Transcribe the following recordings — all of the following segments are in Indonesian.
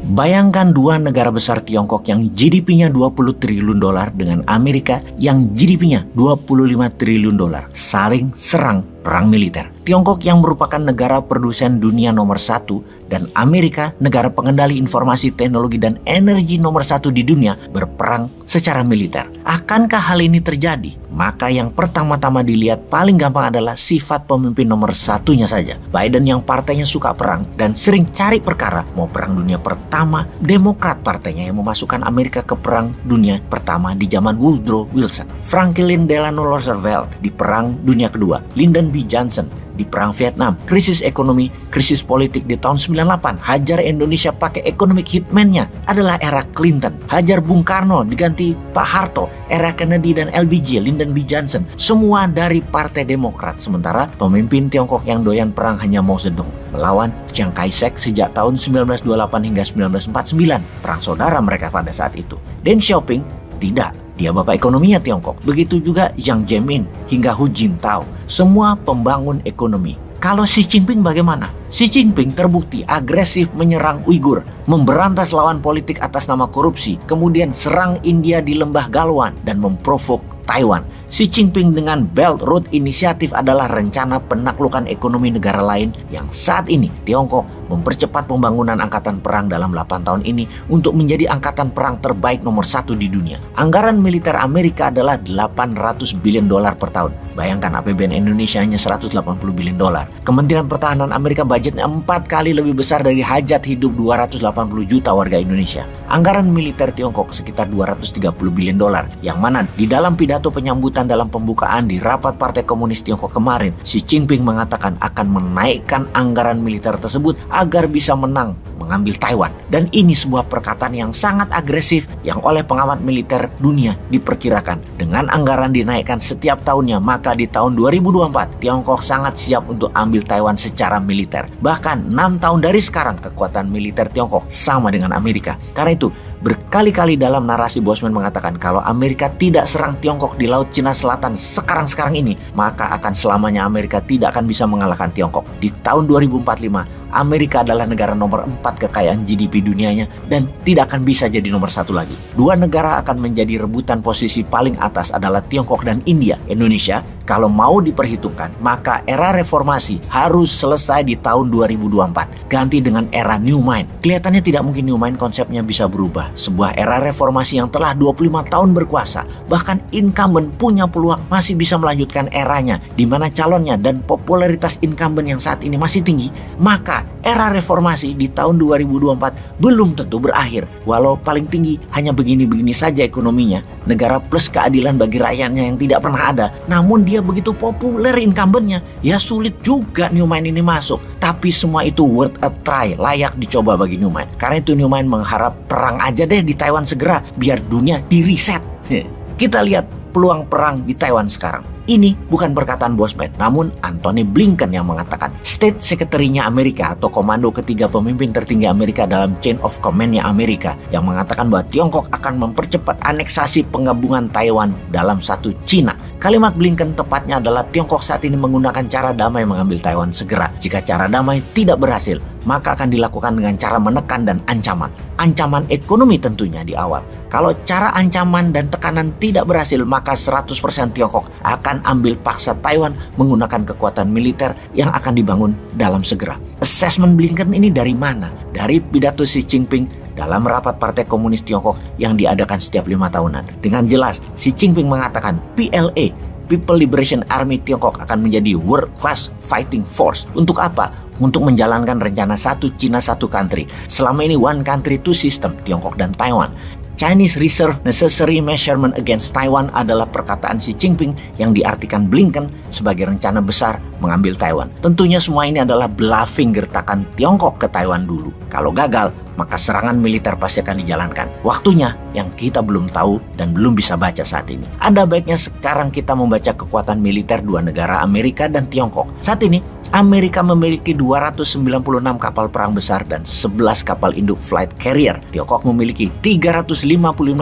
Bayangkan dua negara besar Tiongkok yang GDP-nya 20 triliun dolar dengan Amerika yang GDP-nya 25 triliun dolar saling serang perang militer. Tiongkok yang merupakan negara produsen dunia nomor 1 dan Amerika negara pengendali informasi teknologi dan energi nomor 1 di dunia berperang secara militer. Akankah hal ini terjadi? Maka yang pertama-tama dilihat paling gampang adalah sifat pemimpin nomor 1-nya saja. Biden yang partainya suka perang dan sering cari perkara, mau perang dunia pertama, Demokrat partainya yang memasukkan Amerika ke perang dunia pertama di zaman Woodrow Wilson, Franklin Delano Roosevelt di perang dunia kedua, Lyndon B. Johnson di perang Vietnam, krisis ekonomi, krisis politik di tahun 98, hajar Indonesia pakai economic hitman-nya adalah era Clinton, hajar Bung Karno diganti Pak Harto, era Kennedy dan LBJ, Lyndon B. Johnson, semua dari Partai Demokrat. Sementara pemimpin Tiongkok yang doyan perang hanya Mao Zedong melawan Chiang Kai-shek sejak tahun 1928 hingga 1949, perang saudara mereka pada saat itu. Deng Xiaoping tidak. Dia bapak ekonominya Tiongkok. Begitu juga Jiang Zemin hingga Hu Jintao. Semua pembangun ekonomi. Kalau Xi Jinping bagaimana? Xi Jinping terbukti agresif menyerang Uighur, memberantas lawan politik atas nama korupsi, kemudian serang India di Lembah Galwan dan memprovok Taiwan. Xi Jinping dengan Belt Road Initiative adalah rencana penaklukan ekonomi negara lain yang saat ini Tiongkok mempercepat pembangunan angkatan perang dalam 8 tahun ini untuk menjadi angkatan perang terbaik nomor 1 di dunia. Anggaran militer Amerika adalah 800 billion dolar per tahun. Bayangkan APBN Indonesia hanya 180 billion dolar. Kementerian Pertahanan Amerika budgetnya 4 kali lebih besar dari hajat hidup 280 juta warga Indonesia. Anggaran militer Tiongkok sekitar 230 billion dolar, yang mana di dalam pidato penyambutan dalam pembukaan di rapat Partai Komunis Tiongkok kemarin, Xi Jinping mengatakan akan menaikkan anggaran militer tersebut agar bisa menang mengambil Taiwan. Dan ini sebuah perkataan yang sangat agresif yang oleh pengamat militer dunia diperkirakan dengan anggaran dinaikkan setiap tahunnya, maka di tahun 2024 Tiongkok sangat siap untuk ambil Taiwan secara militer. Bahkan 6 tahun dari sekarang kekuatan militer Tiongkok sama dengan Amerika. Karena itu berkali-kali dalam narasi Bosman mengatakan kalau Amerika tidak serang Tiongkok di Laut Cina Selatan sekarang-sekarang ini, maka akan selamanya Amerika tidak akan bisa mengalahkan Tiongkok. Di tahun 2045 Amerika adalah negara nomor 4 kekayaan GDP dunianya dan tidak akan bisa jadi nomor 1 lagi. Dua negara akan menjadi rebutan posisi paling atas adalah Tiongkok dan India. Indonesia kalau mau diperhitungkan maka era reformasi harus selesai di tahun 2024. Ganti dengan era New Mind. Kelihatannya tidak mungkin New Mind konsepnya bisa berubah. Sebuah era reformasi yang telah 25 tahun berkuasa, bahkan incumbent punya peluang masih bisa melanjutkan eranya di mana calonnya dan popularitas incumbent yang saat ini masih tinggi, maka era reformasi di tahun 2024 belum tentu berakhir. Walau paling tinggi hanya begini-begini saja ekonominya, negara plus keadilan bagi rakyatnya yang tidak pernah ada, namun dia begitu populer incumbentnya, ya sulit juga New Mind ini masuk. Tapi semua itu worth a try, layak dicoba bagi New Mind. Karena itu New Mind mengharap perang aja deh di Taiwan segera, biar dunia di reset. Kita lihat peluang perang di Taiwan sekarang. Ini bukan perkataan Bosman, namun Antony Blinken yang mengatakan. State Secretary-nya Amerika atau komando ketiga pemimpin tertinggi Amerika dalam chain of command-nya Amerika yang mengatakan bahwa Tiongkok akan mempercepat aneksasi penggabungan Taiwan dalam satu Cina. Kalimat Blinken tepatnya adalah Tiongkok saat ini menggunakan cara damai mengambil Taiwan segera. Jika cara damai tidak berhasil, maka akan dilakukan dengan cara menekan dan ancaman. Ancaman ekonomi tentunya di awal. Kalau cara ancaman dan tekanan tidak berhasil, maka 100% Tiongkok akan ambil paksa Taiwan menggunakan kekuatan militer yang akan dibangun dalam segera. Assessment Blinken ini dari mana? Dari pidato Xi Jinping dalam rapat Partai Komunis Tiongkok yang diadakan setiap 5 tahunan. Dengan jelas, Xi Jinping mengatakan PLA, People Liberation Army Tiongkok akan menjadi world class fighting force. Untuk apa? Untuk menjalankan rencana satu Cina satu country. Selama ini one country two system, Tiongkok dan Taiwan. Chinese Reserve Necessary Measurement Against Taiwan adalah perkataan Xi Jinping yang diartikan Blinken sebagai rencana besar mengambil Taiwan. Tentunya semua ini adalah bluffing gertakan Tiongkok ke Taiwan dulu. Kalau gagal, maka serangan militer pasti akan dijalankan. Waktunya yang kita belum tahu dan belum bisa baca saat ini. Ada baiknya sekarang kita membaca kekuatan militer dua negara Amerika dan Tiongkok. Saat ini Amerika memiliki 296 kapal perang besar dan 11 kapal induk flight carrier. Tiongkok memiliki 355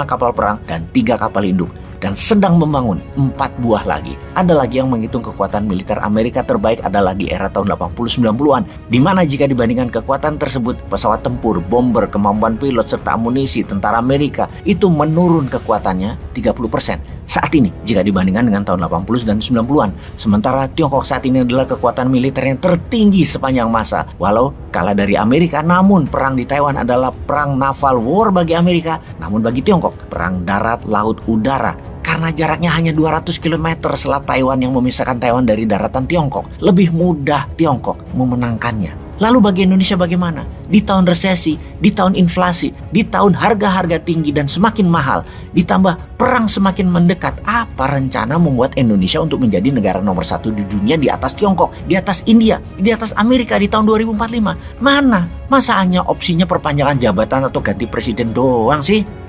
kapal perang dan 3 kapal induk. dan sedang membangun 4 buah lagi. Ada lagi yang menghitung kekuatan militer Amerika terbaik adalah di era tahun 80-90-an, di mana jika dibandingkan kekuatan tersebut, pesawat tempur, bomber, kemampuan pilot, serta amunisi tentara Amerika itu menurun kekuatannya 30% saat ini jika dibandingkan dengan tahun 80 dan 90-an. Sementara Tiongkok saat ini adalah kekuatan militer yang tertinggi sepanjang masa. Walau kalah dari Amerika, namun perang di Taiwan adalah perang naval war bagi Amerika. Namun bagi Tiongkok, perang darat, laut, udara. Karena jaraknya hanya 200 km selat Taiwan yang memisahkan Taiwan dari daratan Tiongkok, lebih mudah Tiongkok memenangkannya. Lalu bagi Indonesia bagaimana? Di tahun resesi, di tahun inflasi, di tahun harga-harga tinggi dan semakin mahal, ditambah perang semakin mendekat, apa rencana membuat Indonesia untuk menjadi negara nomor 1 di dunia di atas Tiongkok, di atas India, di atas Amerika di tahun 2045? Mana? Masa hanya opsinya perpanjangan jabatan atau ganti presiden doang sih?